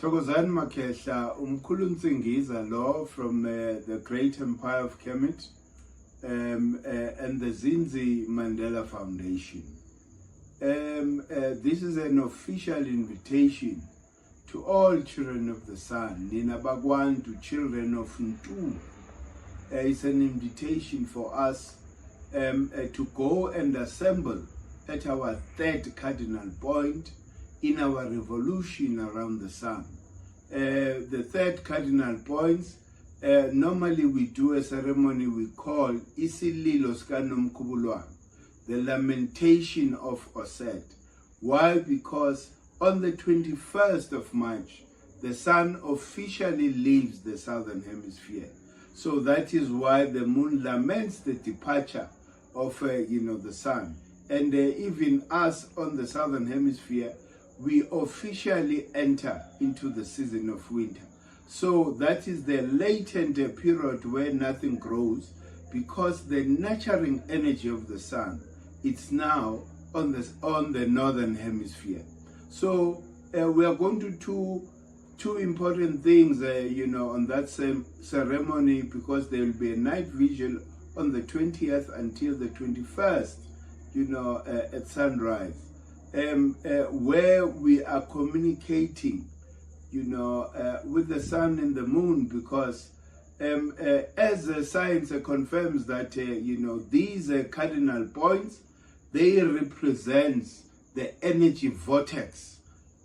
Thokozani Makehla, umkhulu Ntsingiza Law from the Great Empire of Kemet and the Zinzi Mandela Foundation. This is an official invitation to all children of the sun, Nina Bagwan to children of Ntu. It's an invitation for us to go and assemble at our third cardinal point in our revolution around the sun. The third cardinal points, normally we do a ceremony we call Isililo, the Lamentation of Osset. Why? Because on the 21st of March, the sun officially leaves the southern hemisphere. So that is why the moon laments the departure of the sun. And even us on the southern hemisphere, we officially enter into the season of winter. So that is the latent period where nothing grows, because the nurturing energy of the sun, it's now on the northern hemisphere. So we are going to do two important things, on that same ceremony, because there will be a night vigil on the 20th until the 21st, at sunrise, where we are communicating, with the sun and the moon, because as science confirms that, these cardinal points, they represent the energy vortex.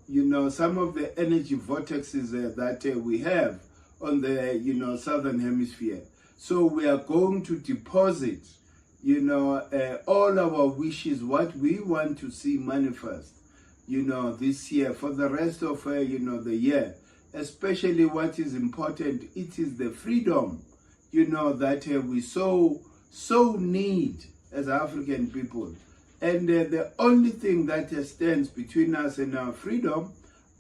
Some of the energy vortexes that we have on the, southern hemisphere. So we are going to deposit, all our wishes, what we want to see manifest, this year, for the rest of, the year. Especially what is important, it is the freedom, that we so need as African people. And the only thing that stands between us and our freedom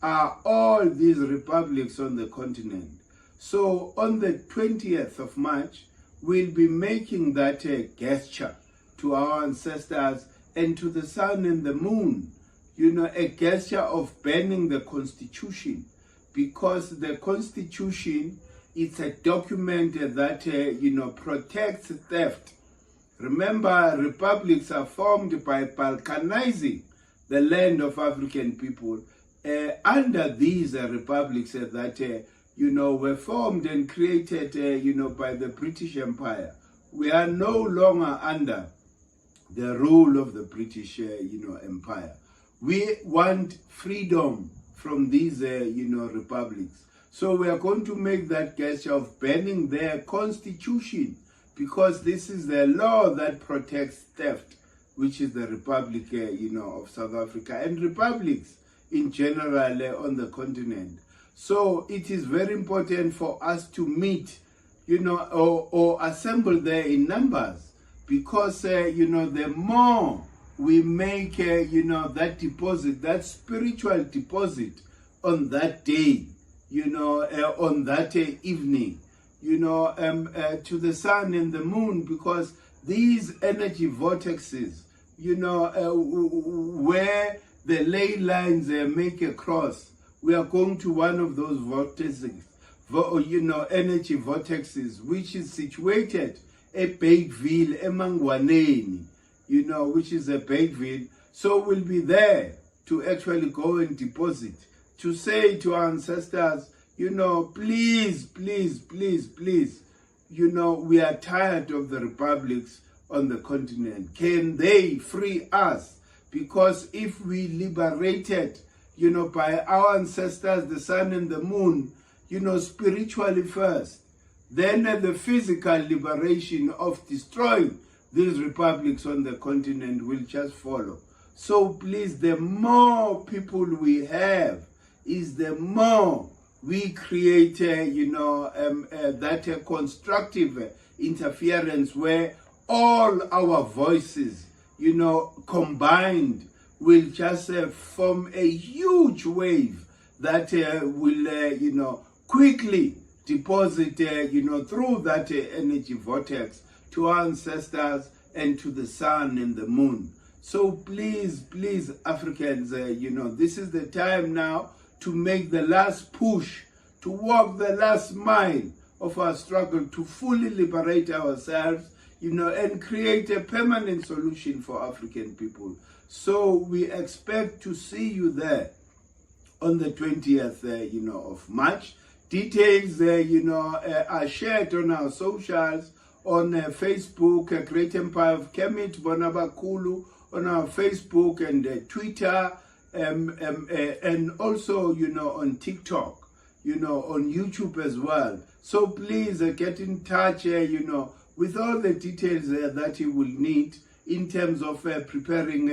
are all these republics on the continent. So on the 20th of March, we'll be making that gesture to our ancestors and to the sun and the moon, a gesture of banning the constitution, because the constitution is a document that, protects theft. Remember, republics are formed by balkanizing the land of African people. Under these republics that, were formed and created, by the British Empire, we are no longer under the rule of the British, Empire. We want freedom from these, republics. So we are going to make that gesture of banning their constitution, because this is the law that protects theft, which is the Republic, of South Africa, and republics in general on the continent. So it is very important for us to meet, or assemble there in numbers, because, the more we make, that deposit, that spiritual deposit on that day, on that evening, to the sun and the moon, because these energy vortexes, where the ley lines make a cross, we are going to one of those vortices, energy vortexes, which is situated at Bakeville, Emangwaneni, which is a Bakeville. So we'll be there to actually go and deposit, to say to our ancestors, please, please, please, please, we are tired of the republics on the continent. Can they free us? Because if we liberated, by our ancestors, the sun and the moon, spiritually first, then the physical liberation of destroying these republics on the continent will just follow. So please, the more people we have, is the more we create, that constructive interference where all our voices, combined, will just form a huge wave that will, quickly deposit, through that energy vortex to our ancestors and to the sun and the moon. So please, please, Africans, this is the time now to make the last push, to walk the last mile of our struggle to fully liberate ourselves, and create a permanent solution for African people. So we expect to see you there on the 20th, of March. Details, are shared on our socials, on Facebook, Great Empire of Kemet, Bonabakulu, on our Facebook and Twitter, and also, on TikTok, on YouTube as well. So please get in touch, with all the details that you will need in terms of preparing,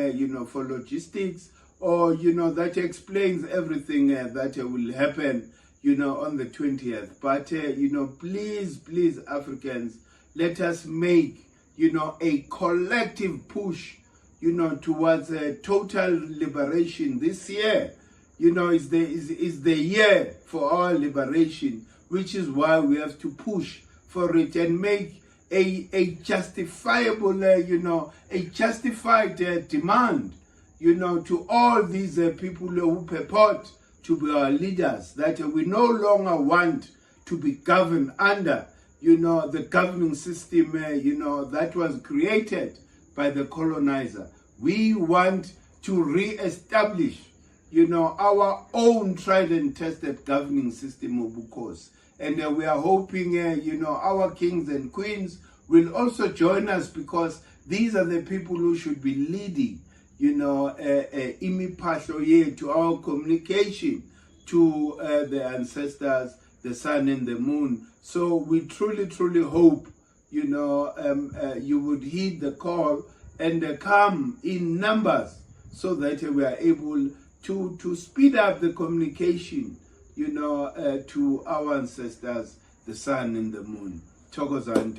for logistics, or, that explains everything that will happen, on the 20th. But, please, Africans, let us make, a collective push, towards total liberation this year. Is the year for our liberation, which is why we have to push for it and make a justifiable, a justified demand, to all these people who purport to be our leaders, that we no longer want to be governed under, the governing system, that was created by the colonizer. We want to re-establish, our own tried and tested governing system of Bukos. And we are hoping, our kings and queens will also join us, because these are the people who should be leading, to our communication to the ancestors, the sun and the moon. So we truly hope, you would heed the call and come in numbers, so that we are able to speed up the communication, to our ancestors, the sun and the moon. Thokozani.